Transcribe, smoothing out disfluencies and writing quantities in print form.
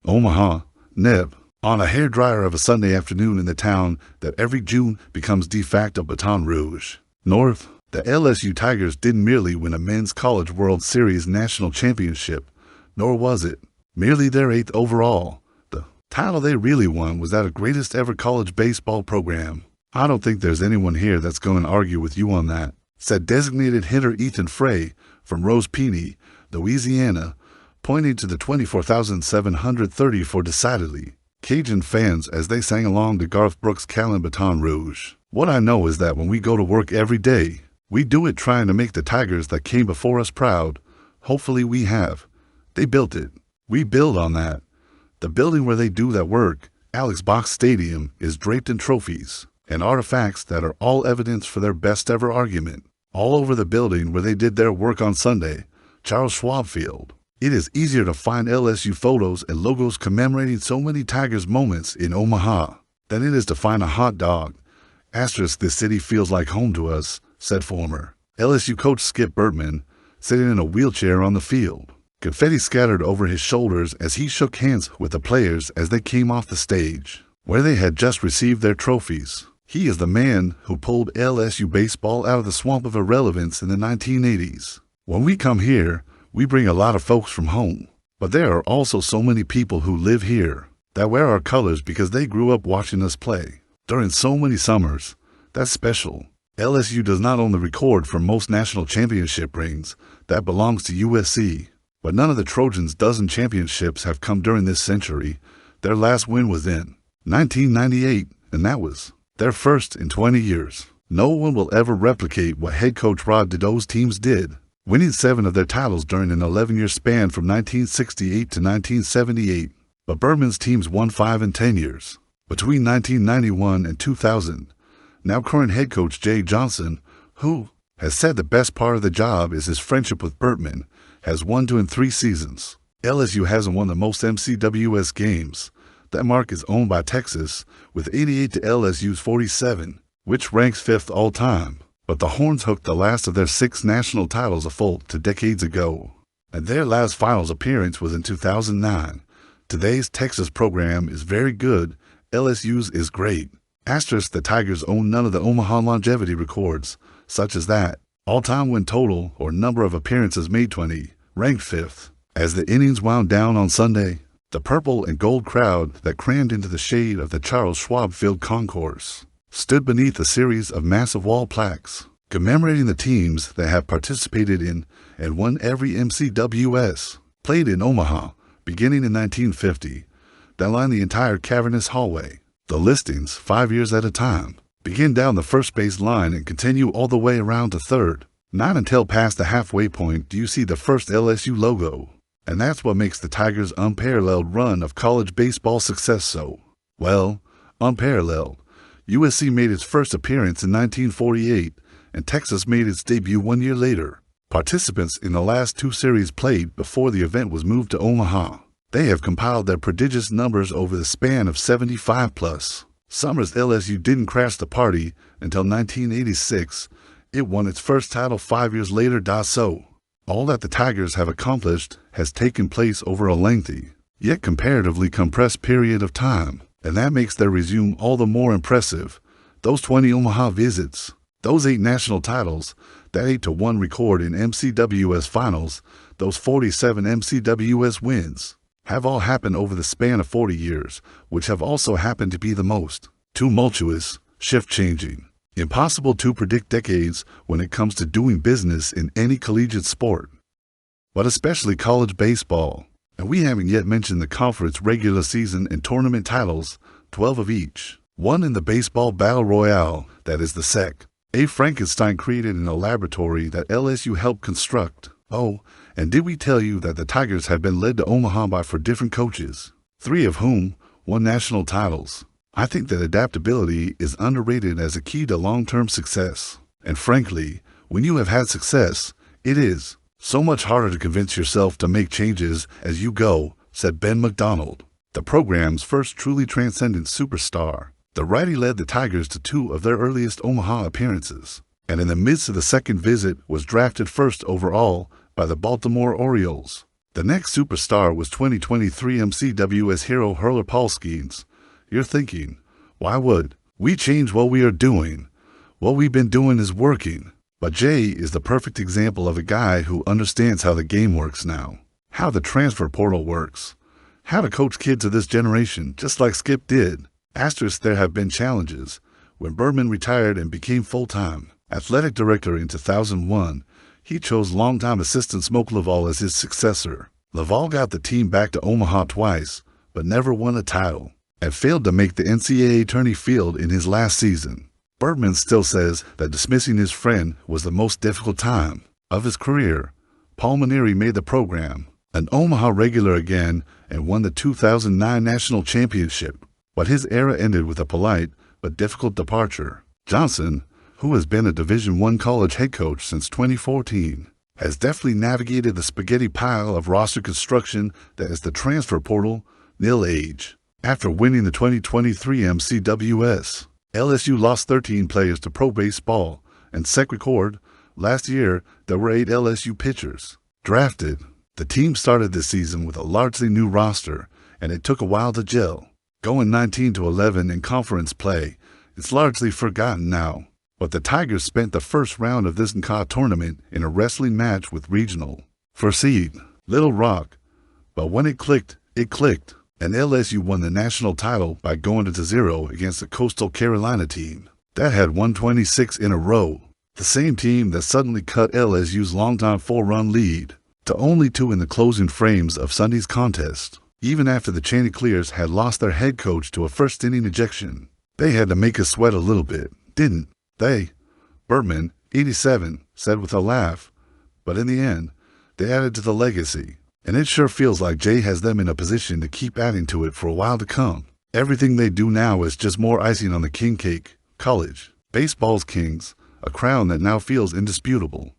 Omaha, Neb, on a hairdryer of a Sunday afternoon in the town that every June becomes de facto Baton Rouge. North, the LSU Tigers didn't merely win a men's college World Series national championship, nor was it merely their 8th overall. The title they really won was that of greatest ever college baseball program. I don't think there's anyone here that's going to argue with you on that, said designated hitter Ethan Frey from Rose Peny, Louisiana, pointing to the 24,734 decidedly Cajun fans as they sang along to Garth Brooks' Callan Baton Rouge. What I know is that when we go to work every day, we do it trying to make the Tigers that came before us proud. Hopefully we have. They built it. We build on that. The building where they do that work, Alex Box Stadium, is draped in trophies and artifacts that are all evidence for their best ever argument. All over the building where they did their work on Sunday, Charles Schwab Field. It is easier to find LSU photos and logos commemorating so many Tigers moments in Omaha than it is to find a hot dog. Asterisk, this city feels like home to us, said former LSU coach Skip Bertman, sitting in a wheelchair on the field. Confetti scattered over his shoulders as he shook hands with the players as they came off the stage, where they had just received their trophies. He is the man who pulled LSU baseball out of the swamp of irrelevance in the 1980s. When we come here, we bring a lot of folks from home, but there are also so many people who live here that wear our colors because they grew up watching us play during so many summers. That's special. LSU does not own the record for most national championship rings. That belongs to USC. But none of the Trojans' dozen championships have come during this century. Their last win was in 1998, and that was their first in 20 years. No one will ever replicate what head coach Rod Dedeaux's teams did, winning 7 of their titles during an 11-year span from 1968 to 1978. But Bertman's teams won 5 in 10 years, between 1991 and 2000. Now current head coach Jay Johnson, who has said the best part of the job is his friendship with Bertman, has won 2 in 3 seasons. LSU hasn't won the most MCWS games. That mark is owned by Texas, with 88 to LSU's 47, which ranks 5th all time. But the Horns hooked the last of their 6 national titles a full 2 decades ago, and their last finals appearance was in 2009. Today's Texas program is very good. LSU's is great. Asterisk, the Tigers own none of the Omaha longevity records, such as that all-time win total or number of appearances made 20, ranked 5th. As the innings wound down on Sunday, the purple and gold crowd that crammed into the shade of the Charles Schwab Field concourse stood beneath a series of massive wall plaques commemorating the teams that have participated in and won every MCWS played in Omaha beginning in 1950 that line the entire cavernous hallway. The listings, 5 years at a time, begin down the first base line and continue all the way around to third. Not until past the halfway point do you see the first LSU logo. And that's what makes the Tigers' unparalleled run of college baseball success so, well, unparalleled. USC made its first appearance in 1948, and Texas made its debut 1 year later. Participants in the last 2 series played before the event was moved to Omaha. They have compiled their prodigious numbers over the span of 75+ summers. LSU didn't crash the party until 1986. It won its first title 5 years later. So, all that the Tigers have accomplished has taken place over a lengthy, yet comparatively compressed period of time, and that makes their resume all the more impressive. Those 20 Omaha visits, those 8 national titles, that 8-1 record in MCWS finals, those 47 MCWS wins, have all happened over the span of 40 years, which have also happened to be the most tumultuous, shift-changing, impossible to predict decades when it comes to doing business in any collegiate sport, but especially college baseball. And we haven't yet mentioned the conference regular season and tournament titles, 12 of each, one in the baseball battle royale that is the SEC. A. Frankenstein created in a laboratory that LSU helped construct. Oh, and did we tell you that the Tigers have been led to Omaha by 4 different coaches, 3 of whom won national titles? I think that adaptability is underrated as a key to long-term success. And frankly, when you have had success, it is so much harder to convince yourself to make changes as you go, said Ben McDonald, the program's first truly transcendent superstar. The righty led the Tigers to 2 of their earliest Omaha appearances, and in the midst of the second visit was drafted first overall by the Baltimore Orioles. The next superstar was 2023 MCWS hero hurler Paul Skeens. You're thinking, why would we change what we are doing? What we've been doing is working. But Jay is the perfect example of a guy who understands how the game works now, how the transfer portal works, how to coach kids of this generation, just like Skip did. Asterisk, there have been challenges. When Berman retired and became full-time athletic director in 2001, he chose longtime assistant Smoke Laval as his successor. Laval got the team back to Omaha twice, but never won a title, and failed to make the NCAA tourney field in his last season. Berman still says that dismissing his friend was the most difficult time of his career. Paul Maneri made the program an Omaha regular again and won the 2009 national championship, but his era ended with a polite but difficult departure. Johnson, who has been a Division I college head coach since 2014, has deftly navigated the spaghetti pile of roster construction that is the transfer portal nil age. After winning the 2023 MCWS, LSU lost 13 players to pro baseball, and set record, last year there were 8 LSU pitchers drafted. The team started this season with a largely new roster, and it took a while to gel. Going 19-11 in conference play, it's largely forgotten now. But the Tigers spent the first round of this NCAA tournament in a wrestling match with regional first seed Little Rock. But when it clicked, and LSU won the national title by going to 0 against the Coastal Carolina team that had won 26 in a row. The same team that suddenly cut LSU's longtime 4-run lead to only 2 in the closing frames of Sunday's contest. Even after the Chanticleers had lost their head coach to a first-inning ejection, they had to make us sweat a little bit, didn't they? Berman, 87, said with a laugh. But in the end, they added to the legacy, and it sure feels like Jay has them in a position to keep adding to it for a while to come. Everything they do now is just more icing on the king cake. College baseball's kings, a crown that now feels indisputable.